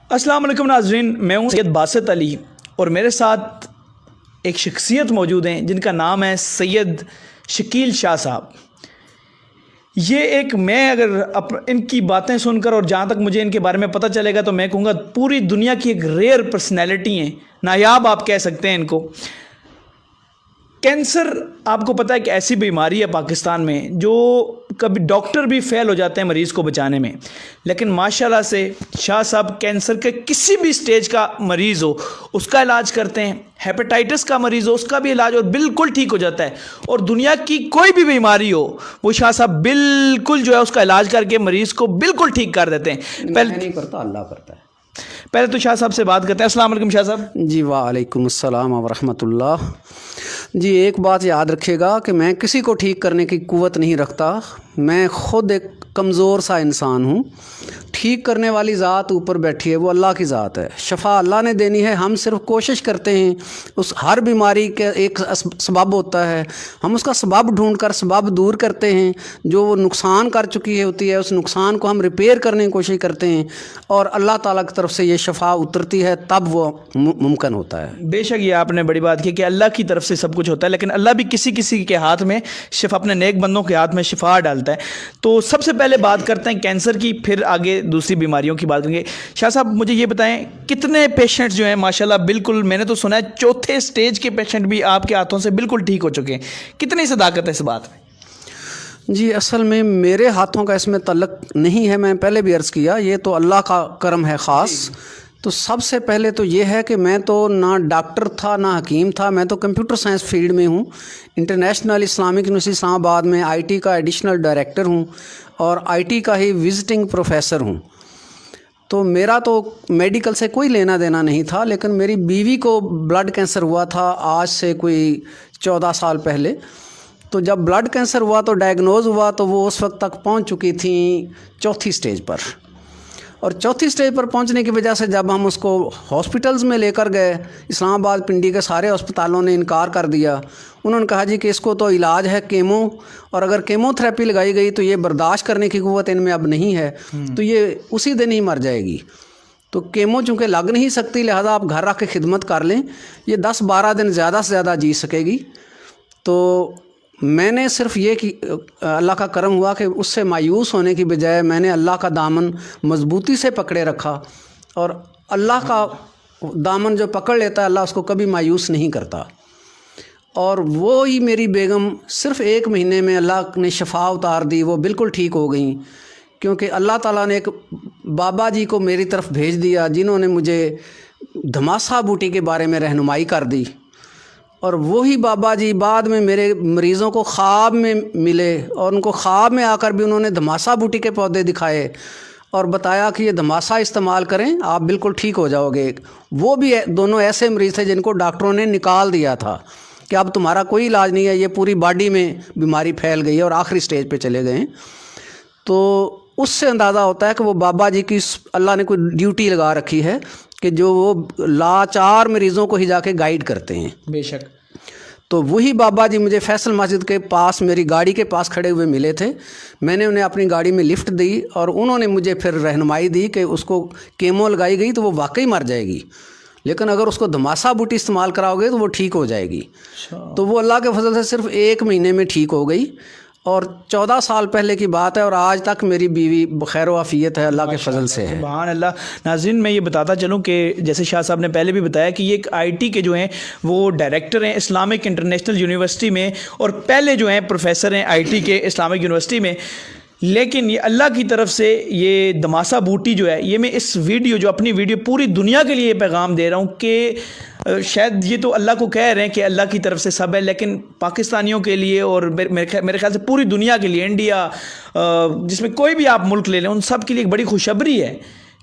السلام علیکم ناظرین، میں ہوں سید باسط علی اور میرے ساتھ ایک شخصیت موجود ہیں جن کا نام ہے سید شکیل شاہ صاحب۔ یہ میں اگر ان کی باتیں سن کر اور جہاں تک مجھے ان کے بارے میں پتہ چلے گا تو میں کہوں گا پوری دنیا کی ایک ریئر پرسنالٹی ہیں، نایاب آپ کہہ سکتے ہیں ان کو۔ کینسر آپ کو پتہ ہے کہ ایسی بیماری ہے پاکستان میں جو کبھی ڈاکٹر بھی فیل ہو جاتے ہیں مریض کو بچانے میں، لیکن ماشاءاللہ سے شاہ صاحب کینسر کے کسی بھی سٹیج کا مریض ہو اس کا علاج کرتے ہیں، ہیپیٹائٹس کا مریض ہو اس کا بھی علاج اور بالکل ٹھیک ہو جاتا ہے، اور دنیا کی کوئی بھی بیماری ہو وہ شاہ صاحب بالکل جو ہے اس کا علاج کر کے مریض کو بالکل ٹھیک کر دیتے ہیں۔ میں نہیں کرتا، اللہ کرتا ہے۔ پہلے تو شاہ صاحب سے بات کرتے ہیں۔ السلام علیکم شاہ صاحب۔ جی وعلیکم السلام ورحمۃ اللہ۔ جی ایک بات یاد رکھیے گا کہ میں کسی کو ٹھیک کرنے کی قوت نہیں رکھتا، میں خود ایک کمزور سا انسان ہوں۔ ٹھیک کرنے والی ذات اوپر بیٹھی ہے، وہ اللہ کی ذات ہے، شفا اللہ نے دینی ہے، ہم صرف کوشش کرتے ہیں۔ اس ہر بیماری کے ایک سبب ہوتا ہے، ہم اس کا سبب ڈھونڈ کر سبب دور کرتے ہیں، جو وہ نقصان کر چکی ہوتی ہے اس نقصان کو ہم ریپیئر کرنے کی کوشش کرتے ہیں، اور اللہ تعالیٰ کی طرف سے یہ شفا اترتی ہے، تب وہ ممکن ہوتا ہے۔ بے شک یہ آپ نے بڑی بات کی کہ اللہ کی طرف سے سب کچھ ہوتا ہے، لیکن اللہ بھی کسی کسی کے ہاتھ میں شفا، اپنے نیک بندوں کے ہاتھ میں شفا ڈالتا ہے۔ تو سب سے پہلے بات کرتے ہیں کینسر کی، پھر آگے دوسری بیماریوں کی بات کریں گے۔ شاہ صاحب مجھے یہ بتائیں کتنے پیشنٹس جو ہیں ماشاءاللہ بالکل، میں نے تو سنا ہے چوتھے سٹیج کے پیشنٹ بھی آپ کے ہاتھوں سے بالکل ٹھیک ہو چکے ہیں، کتنی صداقت ہے اس بات میں؟ جی اصل میں میرے ہاتھوں کا اس میں تعلق نہیں ہے، میں پہلے بھی عرض کیا، یہ تو اللہ کا کرم ہے خاص۔ تو سب سے پہلے تو یہ ہے کہ میں تو نہ ڈاکٹر تھا نہ حکیم تھا، میں تو کمپیوٹر سائنس فیلڈ میں ہوں، انٹرنیشنل اسلامک یونیورسٹی اسلام آباد میں آئی ٹی کا ایڈیشنل ڈائریکٹر ہوں اور آئی ٹی کا ہی وزٹنگ پروفیسر ہوں۔ تو میرا تو میڈیکل سے کوئی لینا دینا نہیں تھا، لیکن میری بیوی کو بلڈ کینسر ہوا تھا آج سے کوئی 14 سال پہلے۔ تو جب بلڈ کینسر ہوا تو ڈائگنوز ہوا تو وہ اس وقت تک پہنچ چکی تھیں چوتھی سٹیج پر، اور چوتھی سٹیج پر پہنچنے کی وجہ سے جب ہم اس کو ہاسپٹلز میں لے کر گئے، اسلام آباد پنڈی کے سارے ہسپتالوں نے انکار کر دیا۔ انہوں نے کہا جی کہ اس کو تو علاج ہے کیمو، اور اگر کیمو تھراپی لگائی گئی تو یہ برداشت کرنے کی قوت ان میں اب نہیں ہے، تو یہ اسی دن ہی مر جائے گی۔ تو کیمو چونکہ لگ نہیں سکتی، لہذا آپ گھر رکھ کے خدمت کر لیں، یہ 10-12 دن زیادہ سے زیادہ جی سکے گی۔ تو میں نے صرف یہ کہ اللہ کا کرم ہوا کہ اس سے مایوس ہونے کی بجائے میں نے اللہ کا دامن مضبوطی سے پکڑے رکھا، اور اللہ کا دامن جو پکڑ لیتا ہے اللہ اس کو کبھی مایوس نہیں کرتا۔ اور وہی میری بیگم صرف 1 مہینے میں اللہ نے شفا اتار دی، وہ بالکل ٹھیک ہو گئیں، کیونکہ اللہ تعالیٰ نے ایک بابا جی کو میری طرف بھیج دیا جنہوں نے مجھے دھماسا بوٹی کے بارے میں رہنمائی کر دی، اور وہی بابا جی بعد میں میرے مریضوں کو خواب میں ملے، اور ان کو خواب میں آ کر بھی انہوں نے دھماسا بوٹی کے پودے دکھائے اور بتایا کہ یہ دھماسا استعمال کریں آپ بالکل ٹھیک ہو جاؤ گے۔ وہ بھی دونوں ایسے مریض تھے جن کو ڈاکٹروں نے نکال دیا تھا کہ اب تمہارا کوئی علاج نہیں ہے، یہ پوری باڈی میں بیماری پھیل گئی ہے اور آخری سٹیج پہ چلے گئے ہیں۔ تو اس سے اندازہ ہوتا ہے کہ وہ بابا جی کی اللہ نے کوئی ڈیوٹی لگا رکھی ہے کہ جو وہ لاچار مریضوں کو ہی جا کے گائیڈ کرتے ہیں۔ بے شک۔ تو وہی بابا جی مجھے فیصل مسجد کے پاس میری گاڑی کے پاس کھڑے ہوئے ملے تھے، میں نے انہیں اپنی گاڑی میں لفٹ دی اور انہوں نے مجھے پھر رہنمائی دی کہ اس کو کیمو لگائی گئی تو وہ واقعی مر جائے گی، لیکن اگر اس کو دھماسا بوٹی استعمال کراؤ گے تو وہ ٹھیک ہو جائے گی۔ تو وہ اللہ کے فضل سے صرف 1 مہینے میں ٹھیک ہو گئی، اور 14 سال پہلے کی بات ہے، اور آج تک میری بیوی بخیر و عافیت ہے، اللہ کے فضل سے ہے۔ سبحان اللہ۔ ناظرین میں یہ بتاتا چلوں کہ جیسے شاہ صاحب نے پہلے بھی بتایا کہ یہ ایک آئی ٹی کے جو ہیں وہ ڈائریکٹر ہیں اسلامک انٹرنیشنل یونیورسٹی میں، اور پہلے جو ہیں پروفیسر ہیں آئی ٹی کے اسلامک یونیورسٹی میں، لیکن یہ اللہ کی طرف سے یہ دھماسا بوٹی جو ہے، یہ میں اس ویڈیو جو اپنی ویڈیو پوری دنیا کے لیے پیغام دے رہا ہوں کہ شاید یہ تو اللہ کو کہہ رہے ہیں کہ اللہ کی طرف سے سب ہے، لیکن پاکستانیوں کے لیے اور میرے خیال سے پوری دنیا کے لیے، انڈیا جس میں کوئی بھی آپ ملک لے لیں، ان سب کے لیے ایک بڑی خوشخبری ہے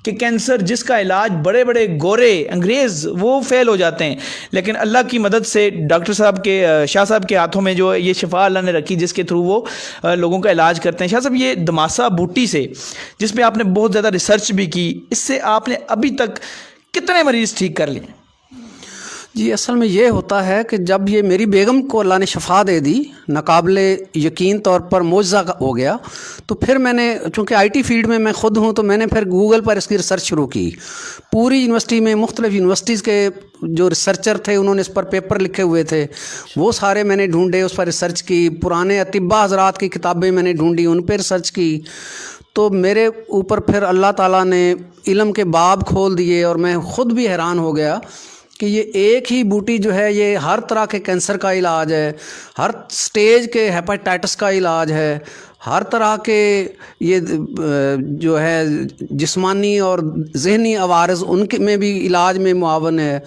کہ کینسر جس کا علاج بڑے بڑے گورے انگریز وہ فیل ہو جاتے ہیں، لیکن اللہ کی مدد سے ڈاکٹر صاحب کے شاہ صاحب کے ہاتھوں میں جو یہ شفا اللہ نے رکھی جس کے تھرو وہ لوگوں کا علاج کرتے ہیں۔ شاہ صاحب یہ دھماسا بوٹی سے جس پہ آپ نے بہت زیادہ ریسرچ بھی کی، اس سے آپ نے ابھی تک کتنے مریض ٹھیک کر لیے؟ جی اصل میں یہ ہوتا ہے کہ جب یہ میری بیگم کو اللہ نے شفا دے دی، ناقابل یقین طور پر معجزہ ہو گیا، تو پھر میں نے، چونکہ آئی ٹی فیلڈ میں خود ہوں، تو میں نے پھر گوگل پر اس کی ریسرچ شروع کی. پوری یونیورسٹی میں مختلف یونیورسٹیز کے جو ریسرچر تھے انہوں نے اس پر پیپر لکھے ہوئے تھے، وہ سارے میں نے ڈھونڈے، اس پر ریسرچ کی. پرانے اطباء حضرات کی کتابیں میں نے ڈھونڈی، ان پہ ریسرچ کی. تو میرے اوپر پھر اللہ تعالیٰ نے علم کے باب کھول دیے، اور میں خود بھی حیران ہو گیا کہ یہ ایک ہی بوٹی جو ہے یہ ہر طرح کے کینسر کا علاج ہے، ہر سٹیج کے ہیپاٹائٹس کا علاج ہے، ہر طرح کے یہ جو ہے جسمانی اور ذہنی عوارض ان کے میں بھی علاج میں معاون ہے.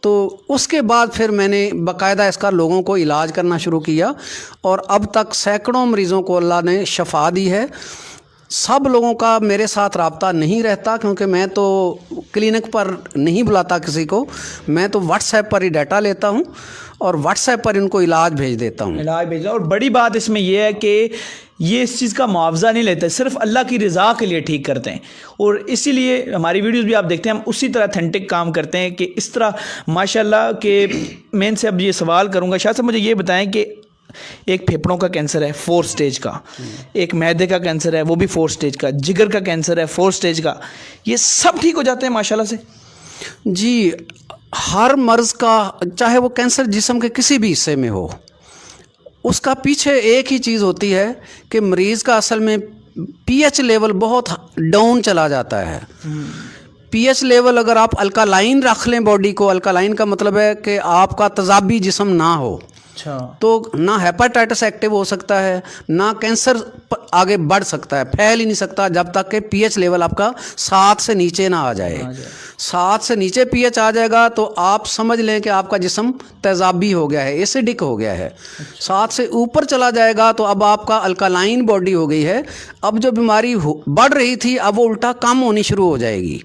تو اس کے بعد پھر میں نے باقاعدہ اس کا لوگوں کو علاج کرنا شروع کیا، اور اب تک سینکڑوں مریضوں کو اللہ نے شفا دی ہے. سب لوگوں کا میرے ساتھ رابطہ نہیں رہتا، کیونکہ میں تو کلینک پر نہیں بلاتا کسی کو، میں تو واٹس ایپ پر ہی ڈیٹا لیتا ہوں اور واٹس ایپ پر ان کو علاج بھیج دیتا ہوں. علاج بھیجا. اور بڑی بات اس میں یہ ہے کہ یہ اس چیز کا معاوضہ نہیں لیتے، صرف اللہ کی رضا کے لیے ٹھیک کرتے ہیں. اور اسی لیے ہماری ویڈیوز بھی آپ دیکھتے ہیں، ہم اسی طرح اتھینٹک کام کرتے ہیں کہ اس طرح ماشاءاللہ. کہ میں ان سے اب یہ سوال کروں گا، شاہ صاحب مجھے یہ بتائیں کہ ایک پھیپھڑوں کا کینسر ہے 4 سٹیج کا، ایک معدے کا کینسر ہے وہ بھی 4 سٹیج کا، جگر کا کینسر ہے 4 سٹیج کا، یہ سب ٹھیک ہو جاتے ہیں ماشاءاللہ سے؟ جی ہر مرض کا، چاہے وہ کینسر جسم کے کسی بھی حصے میں ہو، اس کا پیچھے ایک ہی چیز ہوتی ہے کہ مریض کا اصل میں پی ایچ لیول بہت ڈاؤن چلا جاتا ہے. پی ایچ لیول اگر آپ الکالائن رکھ لیں باڈی کو، الکالائن کا مطلب ہے کہ آپ کا تیزابی جسم نہ ہو، اچھا، تو نہ ہیپاٹائٹس ایکٹیو ہو سکتا ہے، نہ کینسر آگے بڑھ سکتا ہے، پھیل ہی نہیں سکتا جب تک کہ پی ایچ لیول آپ کا 7 سے نیچے نہ آ جائے. 7 سے نیچے پی ایچ آ جائے گا تو آپ سمجھ لیں کہ آپ کا جسم تیزابی ہو گیا ہے، ایسیڈک ہو گیا ہے. 7 سے اوپر چلا جائے گا تو اب آپ کا الکالائن باڈی ہو گئی ہے. اب جو بیماری بڑھ رہی تھی اب وہ الٹا کم ہونی شروع ہو جائے گی.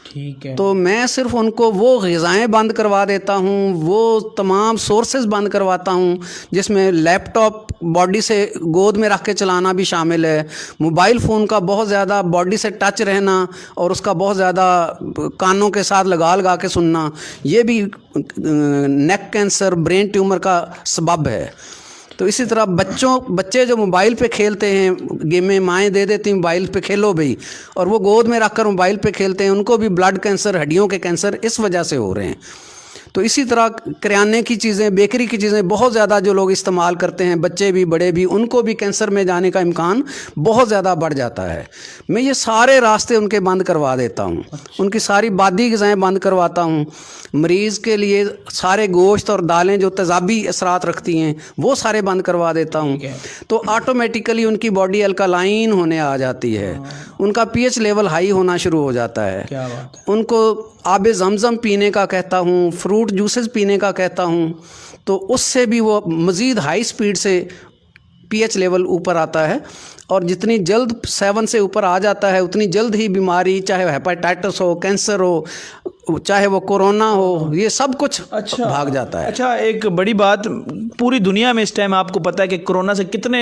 ٹھیک ہے. تو میں صرف ان کو وہ غذائیں بند کروا دیتا ہوں، وہ تمام سورسز بند کرواتا ہوں، جس میں لیپ ٹاپ باڈی سے گود میں رکھ کے چلانا بھی شامل ہے، موبائل فون کا بہت زیادہ باڈی سے ٹچ رہنا اور اس کا بہت زیادہ کانوں کے ساتھ لگا کے سننا، یہ بھی نیک کینسر، برین ٹیومر کا سبب ہے. تو اسی طرح بچے جو موبائل پہ کھیلتے ہیں، گیمیں مائیں دے دیتی ہیں موبائل پہ کھیلو بھئی، اور وہ گود میں رکھ کر موبائل پہ کھیلتے ہیں، ان کو بھی بلڈ کینسر، ہڈیوں کے کینسر اس وجہ سے ہو رہے ہیں. تو اسی طرح کریانے کی چیزیں، بیکری کی چیزیں بہت زیادہ جو لوگ استعمال کرتے ہیں، بچے بھی بڑے بھی، ان کو بھی کینسر میں جانے کا امکان بہت زیادہ بڑھ جاتا ہے. میں یہ سارے راستے ان کے بند کروا دیتا ہوں، ان کی ساری بادی غذائیں بند کرواتا ہوں. مریض کے لیے سارے گوشت اور دالیں جو تیزابی اثرات رکھتی ہیں وہ سارے بند کروا دیتا ہوں. تو آٹومیٹیکلی ان کی باڈی الکالائن ہونے آ جاتی ہے، ان کا پی ایچ لیول ہائی ہونا شروع ہو جاتا ہے. کیا بات ہے. ان کو آب زمزم پینے کا کہتا ہوں، فروٹ جوسز پینے کا کہتا ہوں، تو اس سے بھی وہ مزید ہائی سپیڈ سے پی ایچ لیول اوپر آتا ہے. اور جتنی جلد 7 سے اوپر آ جاتا ہے اتنی جلد ہی بیماری، چاہے وہ ہیپاٹائٹس ہو، کینسر ہو، چاہے وہ کورونا ہو، یہ سب کچھ بھاگ جاتا ہے. اچھا، ایک بڑی بات، پوری دنیا میں اس ٹائم آپ کو پتہ ہے کہ کورونا سے کتنے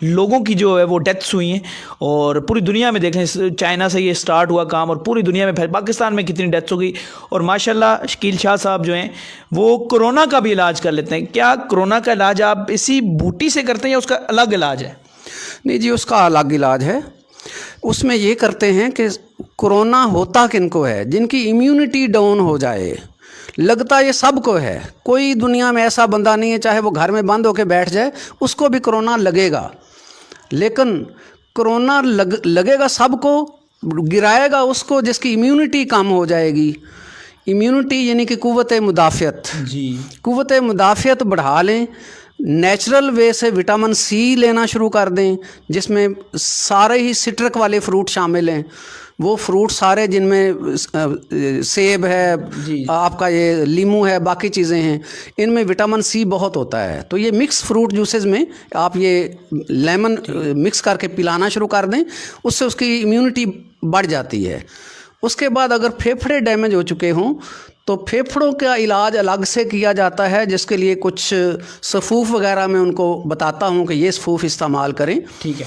لوگوں کی جو ہے وہ ڈیتھس ہوئی ہیں، اور پوری دنیا میں دیکھیں چائنا سے یہ سٹارٹ ہوا کام اور پوری دنیا میں پھر پاکستان میں کتنی ڈیتھس ہو گئی. اور ماشاءاللہ شکیل شاہ صاحب جو ہیں وہ کورونا کا بھی علاج کر لیتے ہیں. کیا کورونا کا علاج آپ اسی بوٹی سے کرتے ہیں یا اس کا الگ علاج ہے؟ نہیں جی، اس کا الگ علاج ہے. اس میں یہ کرتے ہیں کہ کورونا ہوتا کن کو ہے؟ جن کی امیونٹی ڈاؤن ہو جائے. لگتا یہ سب کو ہے، کوئی دنیا میں ایسا بندہ نہیں ہے چاہے وہ گھر میں بند ہو کے بیٹھ جائے اس کو بھی کورونا لگے گا. لیکن کورونا لگے گا سب کو، گرائے گا اس کو جس کی امیونٹی کم ہو جائے گی. امیونٹی یعنی کہ قوت مدافعت. جی، قوت مدافعت بڑھا لیں. نیچرل وے سے وٹامن سی لینا شروع کر دیں، جس میں سارے ہی سٹرک والے فروٹ شامل ہیں. وہ فروٹ سارے جن میں سیب ہے، آپ کا یہ لیمو ہے، باقی چیزیں ہیں، ان میں وٹامن سی بہت ہوتا ہے. تو یہ مکس فروٹ جوسز میں آپ یہ لیمن مکس کر کے پلانا شروع کر دیں، اس سے اس کی امیونٹی بڑھ جاتی ہے. اس کے بعد اگر پھیپھڑے ڈیمیج ہو چکے ہوں تو پھیپھڑوں کا علاج الگ سے کیا جاتا ہے، جس کے لیے کچھ صفوف وغیرہ میں ان کو بتاتا ہوں کہ یہ صفوف استعمال کریں. ٹھیک ہے.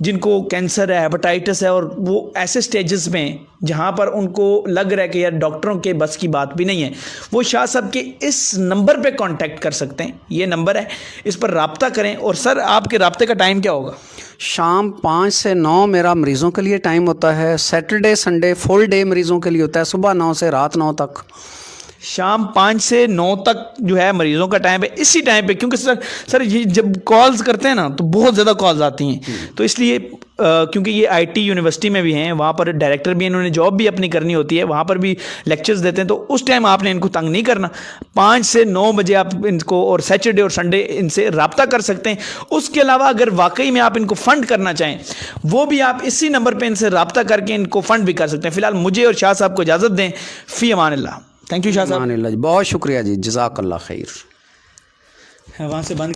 جن کو کینسر ہے, ہیپاٹائٹس ہے, اور وہ ایسے سٹیجز میں جہاں پر ان کو لگ رہا ہے کہ یار ڈاکٹروں کے بس کی بات بھی نہیں ہے, وہ شاہ صاحب کے اس نمبر پہ کانٹیکٹ کر سکتے ہیں. یہ نمبر ہے, اس پر رابطہ کریں. اور سر آپ کے رابطے کا ٹائم کیا ہوگا؟ شام 5 سے 9 میرا مریضوں کے لیے ٹائم ہوتا ہے. سیٹرڈے سنڈے فل ڈے مریضوں کے لیے ہوتا ہے, صبح 9 سے رات 9 تک. شام 5 سے 9 تک جو ہے مریضوں کا ٹائم ہے. اسی ٹائم پہ کیونکہ سر یہ جب کالز کرتے ہیں نا تو بہت زیادہ کالز آتی ہیں, تو اس لیے کیونکہ یہ آئی ٹی یونیورسٹی میں بھی ہیں, وہاں پر ڈائریکٹر بھی ہیں, انہوں نے جاب بھی اپنی کرنی ہوتی ہے, وہاں پر بھی لیکچرز دیتے ہیں, تو اس ٹائم آپ نے ان کو تنگ نہیں کرنا. 5 سے 9 بجے آپ ان کو, اور سیٹرڈے اور سنڈے ان سے رابطہ کر سکتے ہیں. اس کے علاوہ اگر واقعی میں آپ ان کو فنڈ کرنا چاہیں, وہ بھی آپ اسی نمبر پہ ان سے رابطہ کر کے ان کو فنڈ بھی کر سکتے ہیں. فی الحال مجھے اور شاہ صاحب کو اجازت دیں. فی امان اللہ. تھینک یو شاہ صاحب. بہت شکریہ جی, جزاک اللہ خیر. وہاں سے بند